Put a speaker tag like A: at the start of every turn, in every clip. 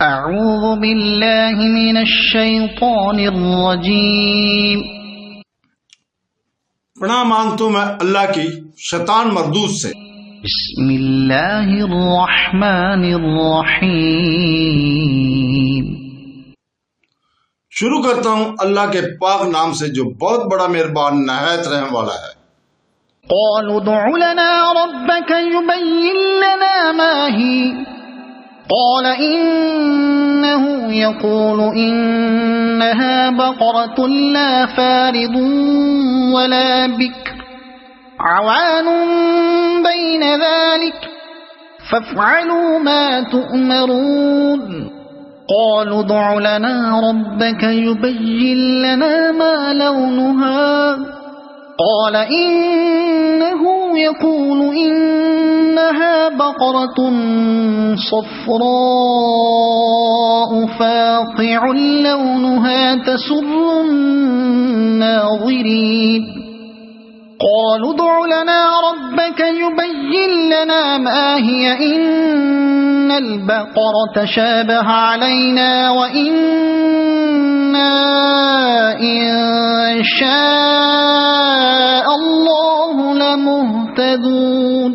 A: اعوذ باللہ من الشیطان الرجیم۔
B: پناہ مانگتا ہوں میں اللہ کی شیطان مردود سے۔
A: بسم اللہ الرحمن الرحیم۔
B: شروع کرتا ہوں اللہ کے پاک نام سے جو بہت بڑا مہربان نہایت رحم والا ہے۔
A: قالوا ادع لنا ربك يبين لنا ما هي قال إنه يقول إنها بقرة لا فارض ولا بكر عوان بين ذلك فافعلوا ما تؤمرون قالوا ادع لنا ربك يبين لنا ما لونها قال إنه يقول إنها بقرة صفراء فاقع لونها تسر الناظرين قالوا ادع لنا ربك يبين لنا ما هي إن البقرة شابه علينا وإنا إن شاء الله لمهتدون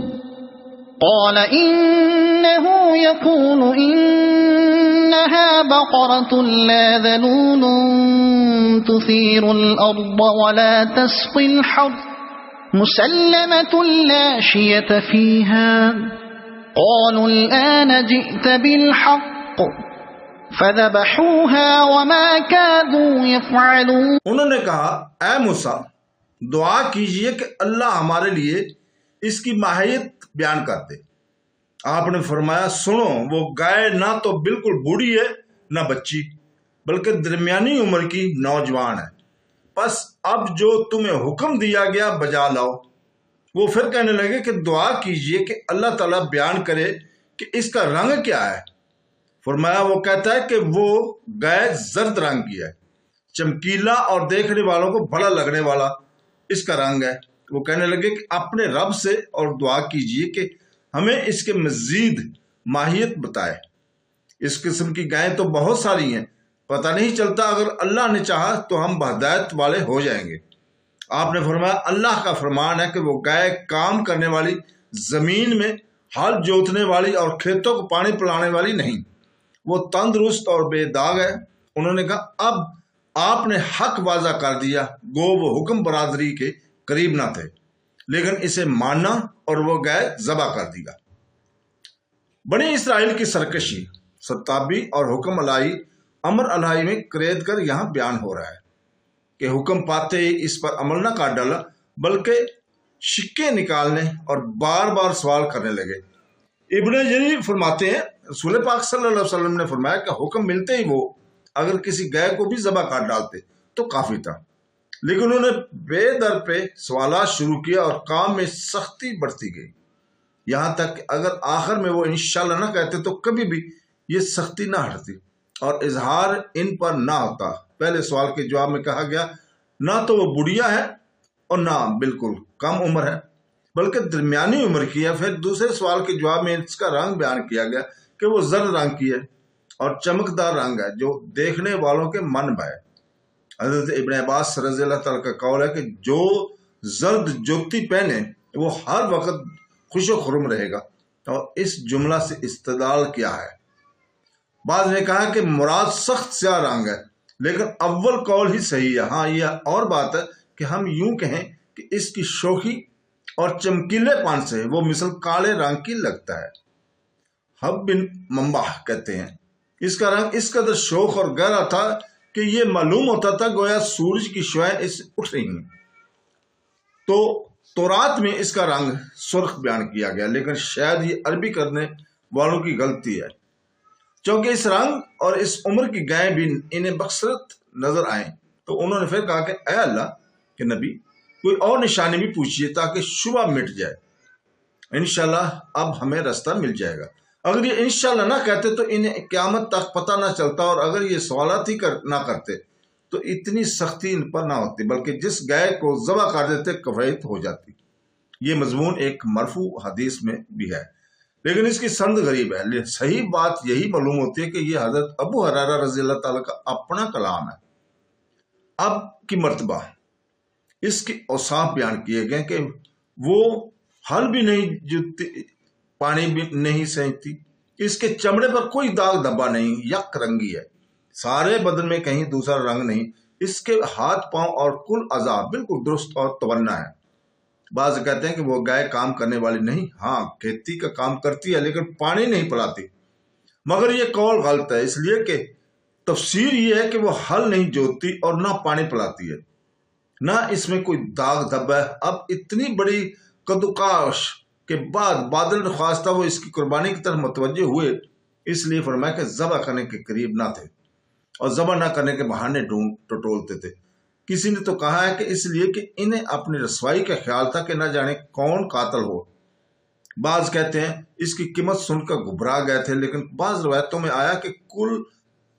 A: قال إنه يقول إنها بقرة لا ذلول تثير الأرض ولا تسقي الحرث مسلمة لا شية فيها قالوا الآن جئت بالحق فذبحوها وما كادوا يفعلون۔
B: انہوں نے کہا اے موسیٰ دعا کیجئے کہ اللہ ہمارے لیے اس کی ماہیت بیان کر دے۔ آپ نے فرمایا سنو وہ گائے نہ تو بالکل بوڑھی ہے نہ بچی بلکہ درمیانی عمر کی نوجوان ہے، پس اب جو تمہیں حکم دیا گیا بجا لاؤ۔ وہ پھر کہنے لگے کہ دعا کیجئے کہ اللہ تعالیٰ بیان کرے کہ اس کا رنگ کیا ہے۔ فرمایا وہ کہتا ہے کہ وہ گائے زرد رنگ کی ہے، چمکیلا اور دیکھنے والوں کو بڑا لگنے والا اس کا رنگ ہے۔ وہ کہنے لگے کہ اپنے رب سے اور دعا کیجئے کہ ہمیں اس کے مزید ماہیت بتائے۔ اس قسم کی گائیں تو بہت ساری ہیں، پتہ نہیں چلتا، اگر اللہ نے چاہا تو ہم ہدایت والے ہو جائیں گے۔ آپ نے فرمایا اللہ کا فرمان ہے کہ وہ گائے کام کرنے والی، زمین میں ہل جوتنے والی اور کھیتوں کو پانی پلانے والی نہیں، وہ تندرست اور بے داغ ہے۔ انہوں نے کہا اب آپ نے حق واضح کر دیا، گو وہ حکم برادری کے قریب نہ تھے لیکن اسے ماننا اور وہ گائے ذبح کر دیا۔ بنی اسرائیل کی سرکشی، ستابی اور حکم الہی امر الہی میں قرید کر یہاں بیان ہو رہا ہے کہ حکم پاتے ہی اس پر عمل نہ کر ڈالا بلکہ شکے نکالنے اور بار بار سوال کرنے لگے۔ ابن جریر فرماتے ہیں رسول پاک صلی اللہ علیہ وسلم نے فرمایا کہ حکم ملتے ہی وہ اگر کسی گائے کو بھی ذبح کر ڈالتے تو کافی تھا، لیکن انہوں نے بے در پہ سوالات شروع کیا اور کام میں سختی بڑھتی گئی، یہاں تک کہ اگر آخر میں وہ انشاءاللہ نہ کہتے تو کبھی بھی یہ سختی نہ ہٹتی اور اظہار ان پر نہ ہوتا۔ پہلے سوال کے جواب میں کہا گیا نہ تو وہ بڑھیا ہے اور نہ بالکل کم عمر ہے بلکہ درمیانی عمر کی ہے۔ پھر دوسرے سوال کے جواب میں اس کا رنگ بیان کیا گیا کہ وہ زرد رنگ کی ہے اور چمکدار رنگ ہے جو دیکھنے والوں کے من بھائے۔ حضرت ابن عباس رضی اللہ تعالیٰ کا قول ہے کہ جو زرد جوتی پہنے وہ ہر وقت خوش و خرم رہے گا، اور اس جملہ سے استدلال کیا ہے؟ بعض نے کہا کہ مراد سخت سیاہ رنگ ہے، لیکن اول قول ہی صحیح ہے۔ ہاں یہ اور بات ہے کہ ہم یوں کہیں کہ اس کی شوخی اور چمکیلے پن سے وہ مثل کالے رنگ کی لگتا ہے۔ حب بن منبح کہتے ہیں اس کا رنگ اس قدر شوخ اور گہرا تھا کہ یہ معلوم ہوتا تھا گویا سورج کی شعاعیں اس سے اٹھ رہی ہیں۔ تو تورات میں اس کا رنگ سرخ بیان کیا گیا، لیکن شاید یہ عربی کرنے والوں کی غلطی ہے، چونکہ اس رنگ اور اس عمر کی گائیں بھی انہیں بخسرت نظر آئیں۔ تو انہوں نے پھر کہا کہ اے اللہ کے نبی کوئی اور نشانی بھی پوچھیے تاکہ شبہ مٹ جائے، انشاءاللہ اب ہمیں رستہ مل جائے گا۔ اگر یہ انشاءاللہ نہ کہتے تو انہیں قیامت تک پتہ نہ چلتا، اور اگر یہ سوالات ہی نہ کرتے تو اتنی سختی ان پر نہ ہوتی، بلکہ جس گائے کو ذبح کر دیتے کفایت ہو جاتی۔ یہ مضمون ایک مرفوع حدیث میں بھی ہے۔ لیکن اس کی سند غریب ہے۔ صحیح بات یہی معلوم ہوتی ہے کہ یہ حضرت ابو ہریرہ رضی اللہ تعالیٰ کا اپنا کلام ہے۔ اب کی مرتبہ اس کے اوصاف بیان کیے گئے کہ وہ ہل بھی نہیں جوتی، پانی بھی نہیں سینچتی، اس کے چمڑے پر کوئی داغ دھبا نہیں، یک رنگی ہے، سارے بدن میں کہیں دوسرا رنگ نہیں، اس کے ہاتھ پاؤں اور کل اعضاء بالکل درست اور توانا ہے۔ بعض کہتے ہیں کہ وہ گائے کام کرنے والی نہیں، ہاں کھیتی کا کام کرتی ہے لیکن پانی نہیں پلاتی، مگر یہ قول غلط ہے، اس لیے کہ تفسیر یہ ہے کہ وہ ہل نہیں جوتتی اور نہ پانی پلاتی ہے، نہ اس میں کوئی داغ دھبا ہے۔ اب اتنی بڑی کدوکاش کے بعد بادل خواستہ وہ اس کی قربانی کی طرف متوجہ ہوئے، اس لیے فرمایا کہ ذبح کرنے کے قریب نہ تھے اور ذبح نہ کرنے کے بہانے ٹٹولتے تھے۔ کسی نے تو کہا ہے کہ اس لیے کہ انہیں اپنی رسوائی کا خیال تھا کہ نہ جانے کون قاتل ہو۔ بعض کہتے ہیں اس کی قیمت سن کر گھبرا گئے تھے، لیکن بعض روایتوں میں آیا کہ کل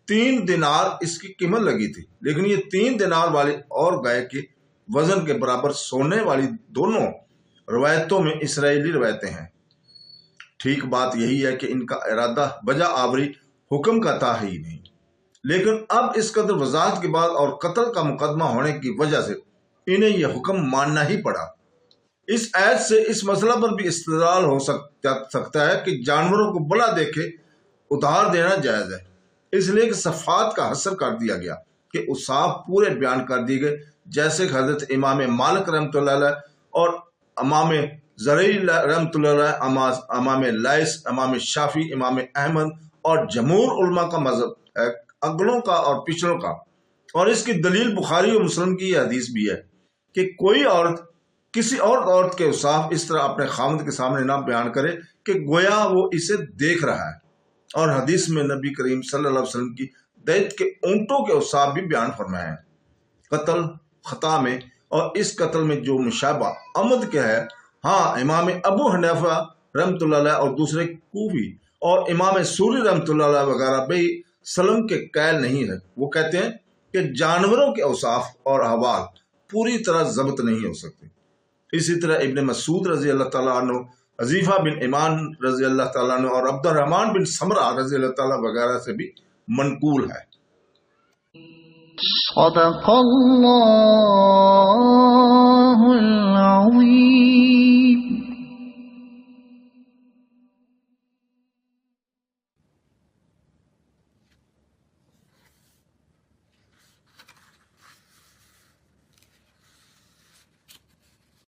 B: 3 دینار اس کی قیمت لگی تھی، لیکن یہ 3 دینار والی اور گائے کے وزن کے برابر سونے والی دونوں روایتوں میں اسرائیلی روایتیں ہیں۔ ٹھیک بات یہی ہے کہ ان کا ارادہ بجا آوری حکم کا تھا ہی نہیں، لیکن اب اس قدر وضاحت کے بعد اور قتل کا مقدمہ ہونے کی وجہ سے انہیں یہ حکم ماننا ہی پڑا۔ اس آیت سے اس مسئلہ پر بھی استدلال ہو سکتا ہے کہ جانوروں کو بلا دیکھے ادھار دینا جائز ہے، اس لیے کہ صفات کا حصر کر دیا گیا کہ اوصاف پورے بیان کر دیے گئے، جیسے کہ حضرت امام مالک رحمۃ اللہ علیہ اور امام زرعی رحمۃ اللہ علیہ، امام لائث، امام شافی، امام احمد اور جمہور علماء کا مذہب ہے، اگلوں کا اور پچھلوں کا۔ اور اس کی دلیل بخاری و مسلم کی یہ حدیث بھی ہے کہ کوئی عورت کسی اور عورت کے اوصاف اس طرح اپنے خاوند کے سامنے نہ بیان کرے کہ گویا وہ اسے دیکھ رہا ہے۔ اور حدیث میں نبی کریم صلی اللہ علیہ وسلم کی دیت کے اونٹوں کے اوصاف بھی بیان فرمائے ہیں۔ قتل خطا میں اور اس قتل میں جو مشابہ عمد کے ہے، ہاں امام ابو حنیفہ رحمۃ اللہ علیہ اور دوسرے کوفی اور امام سوری رحمۃ اللہ علیہ وغیرہ بھی سلم کے قائل نہیں ہے۔ وہ کہتے ہیں کہ جانوروں کے اوصاف اور احوال پوری طرح ضبط نہیں ہو سکتے۔ اسی طرح ابن مسعود رضی اللہ تعالیٰ عنہ، حذیفہ بن ایمان رضی اللہ تعالیٰ عنہ اور عبد الرحمن بن سمرہ رضی اللہ تعالیٰ وغیرہ سے بھی منقول ہے۔
A: صدق اللہ العظیم۔